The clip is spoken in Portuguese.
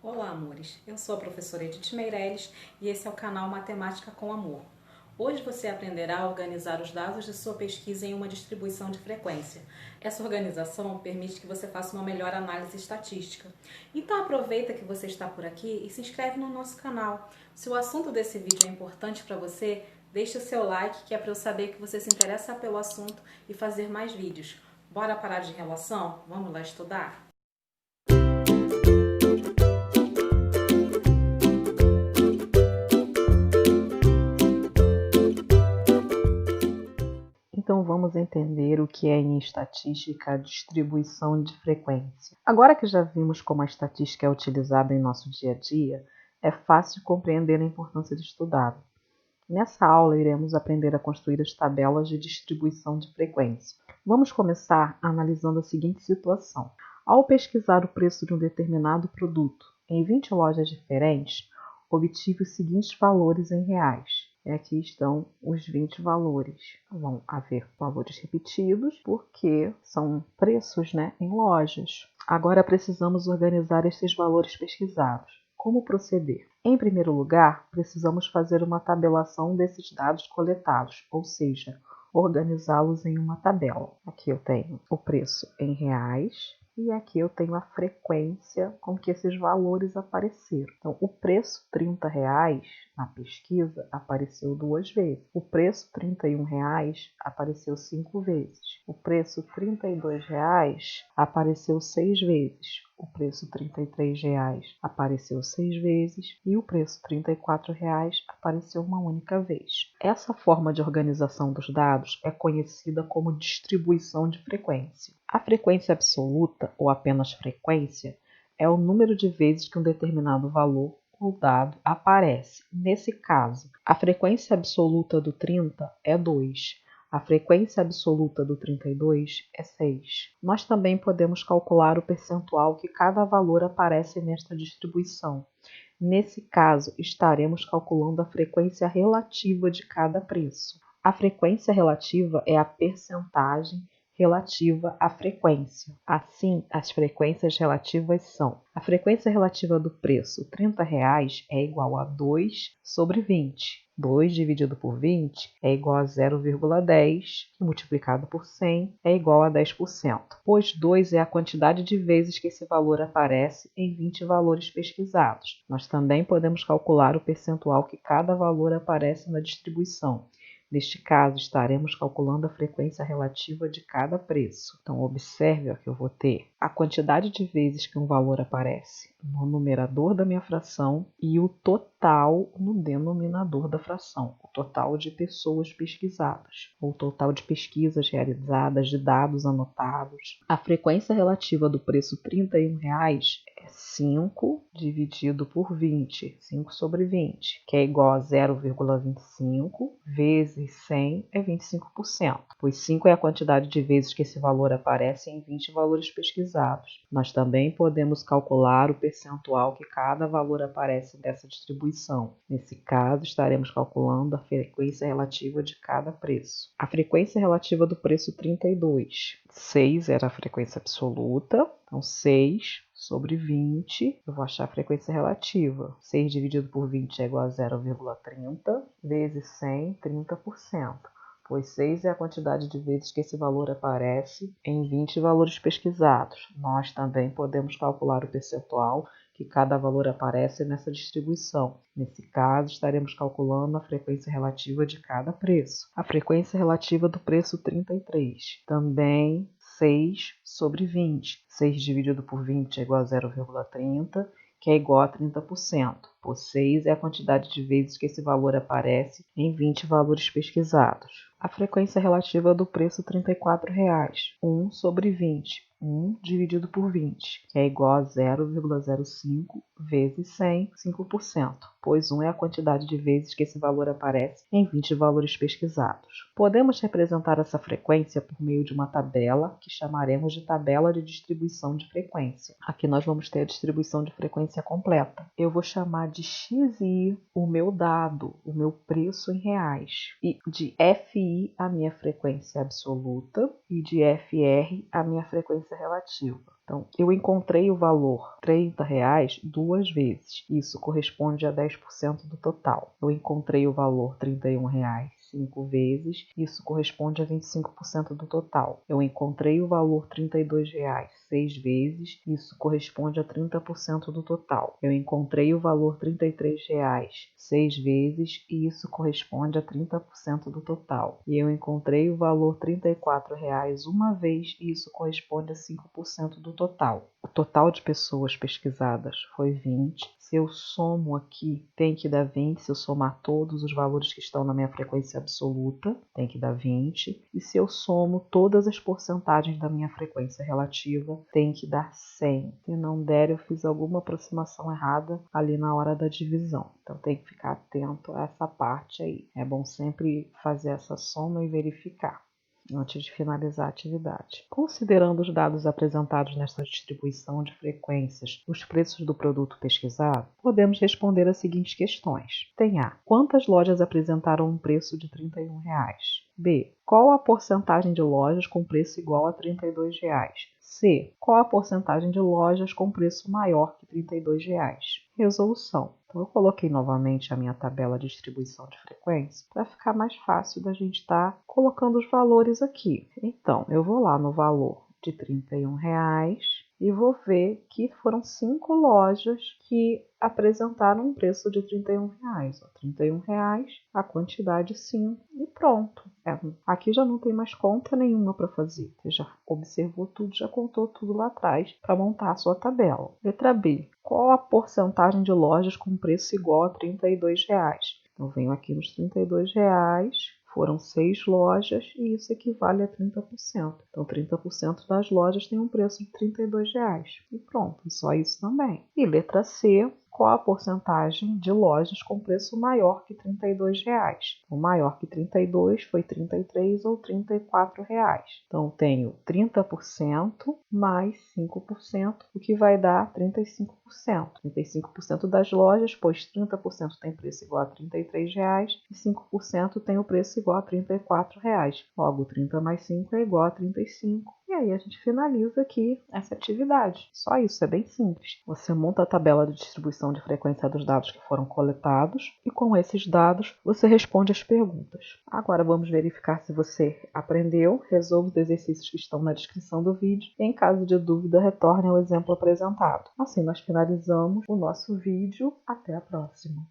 Olá, amores! Eu sou a professora Edith Meirelles e esse é o canal Matemática com Amor. Hoje você aprenderá a organizar os dados de sua pesquisa em uma distribuição de frequência. Essa organização permite que você faça uma melhor análise estatística. Então aproveita que você está por aqui e se inscreve no nosso canal. Se o assunto desse vídeo é importante para você, deixe o seu like, que é para eu saber que você se interessa pelo assunto e fazer mais vídeos. Bora parar de enrolação? Vamos lá estudar? Então vamos entender o que é em estatística a distribuição de frequência. Agora que já vimos como a estatística é utilizada em nosso dia a dia, é fácil compreender a importância de estudá-la. Nessa aula iremos aprender a construir as tabelas de distribuição de frequência. Vamos começar analisando a seguinte situação. Ao pesquisar o preço de um determinado produto em 20 lojas diferentes, obtive os seguintes valores em reais. Aqui estão os 20 valores. Vão haver valores repetidos porque são preços, em lojas. Agora precisamos organizar esses valores pesquisados. Como proceder? Em primeiro lugar, precisamos fazer uma tabelação desses dados coletados, ou seja, organizá-los em uma tabela. Aqui eu tenho o preço em reais e aqui eu tenho a frequência com que esses valores apareceram. Então, o preço R$ 30 na pesquisa apareceu 2 vezes. O preço R$ 31 apareceu 5 vezes. O preço R$ 32 apareceu 6 vezes. O preço R$ 33 apareceu 6 vezes e o preço R$ 34 apareceu uma única vez. Essa forma de organização dos dados é conhecida como distribuição de frequência. A frequência absoluta, ou apenas frequência, é o número de vezes que um determinado valor ou dado aparece. Nesse caso, a frequência absoluta do 30 é 2. A frequência absoluta do 32 é 6. Nós também podemos calcular o percentual que cada valor aparece nesta distribuição. Nesse caso, estaremos calculando a frequência relativa de cada preço. A frequência relativa é a percentagem relativa à frequência. Assim, as frequências relativas são: a frequência relativa do preço R$ 30 é igual a 2 sobre 20. 2 dividido por 20 é igual a 0,10 e multiplicado por 100 é igual a 10%, pois 2 é a quantidade de vezes que esse valor aparece em 20 valores pesquisados. Nós também podemos calcular o percentual que cada valor aparece na distribuição. Neste caso, estaremos calculando a frequência relativa de cada preço. Então, observe que eu vou ter a quantidade de vezes que um valor aparece no numerador da minha fração e o total no denominador da fração, o total de pessoas pesquisadas, ou o total de pesquisas realizadas, de dados anotados. A frequência relativa do preço R$ 31 é 5 dividido por 20, 5 sobre 20, que é igual a 0,25 vezes 100 é 25%, pois 5 é a quantidade de vezes que esse valor aparece em 20 valores pesquisados. Nós também podemos calcular o percentual que cada valor aparece nessa distribuição. Nesse caso, estaremos calculando a frequência relativa de cada preço. A frequência relativa do preço 32, 6 era a frequência absoluta, então 6 sobre 20, eu vou achar a frequência relativa. 6 dividido por 20 é igual a 0,30 vezes 100, 30%, pois 6 é a quantidade de vezes que esse valor aparece em 20 valores pesquisados. Nós também podemos calcular o percentual que cada valor aparece nessa distribuição. Nesse caso, estaremos calculando a frequência relativa de cada preço. A frequência relativa do preço 33, também 6 sobre 20. 6 dividido por 20 é igual a 0,30, que é igual a 30%, pois 6 é a quantidade de vezes que esse valor aparece em 20 valores pesquisados. A frequência relativa do preço R$ 34, 1 sobre 20. 1 dividido por 20, que é igual a 0,05 vezes 100, 5%, pois 1 é a quantidade de vezes que esse valor aparece em 20 valores pesquisados. Podemos representar essa frequência por meio de uma tabela, que chamaremos de tabela de distribuição de frequência. Aqui nós vamos ter a distribuição de frequência completa. Eu vou chamar chamar de XI o meu dado, o meu preço em reais, e de FI a minha frequência absoluta e de FR a minha frequência relativa. Então, eu encontrei o valor R$ 30 duas vezes. Isso corresponde a 10% do total. Eu encontrei o valor R$ 31 5 vezes. Isso corresponde a 25% do total. Eu encontrei o valor R$ 32 6 vezes. Isso corresponde a 30% do total. Eu encontrei o valor R$ 33 6 vezes e isso corresponde a 30% do total. E eu encontrei o valor R$ 34 uma vez e isso corresponde a 5% do total. O total de pessoas pesquisadas foi 20. Se eu somo aqui, tem que dar 20. Se eu somar todos os valores que estão na minha frequência absoluta, tem que dar 20. E se eu somo todas as porcentagens da minha frequência relativa, tem que dar 100. Se não der, eu fiz alguma aproximação errada ali na hora da divisão. Então tem que ficar atento a essa parte aí. É bom sempre fazer essa soma e verificar antes de finalizar a atividade. Considerando os dados apresentados nesta distribuição de frequências, os preços do produto pesquisado, podemos responder as seguintes questões. Tem A. Quantas lojas apresentaram um preço de R$ 31? B. Qual a porcentagem de lojas com preço igual a R$ 32? C. Qual a porcentagem de lojas com preço maior que R$ 32? Resolução. Então, eu coloquei novamente a minha tabela de distribuição de frequência para ficar mais fácil da gente estar colocando os valores aqui. Então, eu vou lá no valor de R$ 31 e vou ver que foram 5 lojas que apresentaram um preço de R$ 31. R$ 31, a quantidade 5 e pronto. Aqui já não tem mais conta nenhuma para fazer. Você já observou tudo, já contou tudo lá atrás para montar a sua tabela. Letra B. Qual a porcentagem de lojas com preço igual a R$ 32? Então, eu venho aqui nos R$ 32. Foram 6 lojas e isso equivale a 30%. Então, 30% das lojas têm um preço de R$ 32. E pronto, só isso também. E letra C, qual a porcentagem de lojas com preço maior que R$ 32? O maior que 32 foi 33 ou R$ 34. Então, tenho 30% mais 5%, o que vai dar 35%. 35% das lojas, pois 30% tem preço igual a R$ 33 e 5% tem o preço igual a R$ 34. Logo, 30 mais 5 é igual a 35. E aí a gente finaliza aqui essa atividade. Só isso, é bem simples. Você monta a tabela de distribuição de frequência dos dados que foram coletados e com esses dados você responde as perguntas. Agora vamos verificar se você aprendeu. Resolva os exercícios que estão na descrição do vídeo e em caso de dúvida retorne ao exemplo apresentado. Assim nós finalizamos o nosso vídeo. Até a próxima!